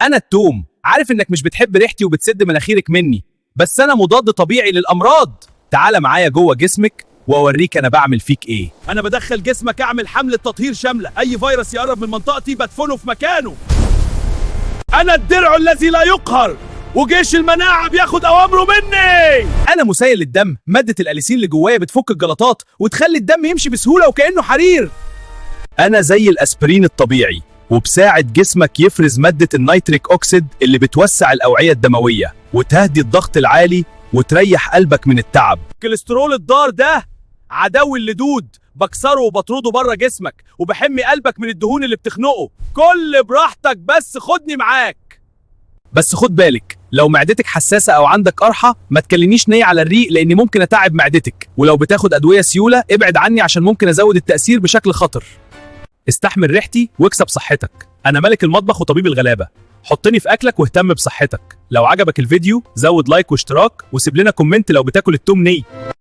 انا التوم. عارف انك مش بتحب ريحتي وبتسد مناخيرك مني، بس انا مضاد طبيعي للامراض. تعال معايا جوه جسمك واوريك انا بعمل فيك ايه. انا بدخل جسمك اعمل حملة تطهير شاملة، اي فيروس يقرب من منطقتي بدفنه في مكانه. انا الدرع الذي لا يقهر، وجيش المناعة بياخد اوامره مني. انا مسيل الدم، مادة الاليسين اللي جوايا بتفك الجلطات وتخلي الدم يمشي بسهولة وكأنه حرير. انا زي الاسبرين الطبيعي، وبساعد جسمك يفرز مادة النيتريك اوكسيد اللي بتوسع الاوعية الدموية وتهدي الضغط العالي وتريح قلبك من التعب. الكوليسترول الضار ده عدو اللدود، بكسره وبطرده بره جسمك وبحمي قلبك من الدهون اللي بتخنقه. كل براحتك بس خدني معاك. بس خد بالك، لو معدتك حساسة او عندك قرحة ما تكلمنيش نية على الريق، لاني ممكن اتعب معدتك. ولو بتاخد ادوية سيولة ابعد عني عشان ممكن ازود التأثير بشكل خطر. استحمل ريحتي واكسب صحتك. انا ملك المطبخ وطبيب الغلابة. حطني في اكلك واهتم بصحتك. لو عجبك الفيديو زود لايك واشتراك وسيب لنا كومنت لو بتاكل التوم ني.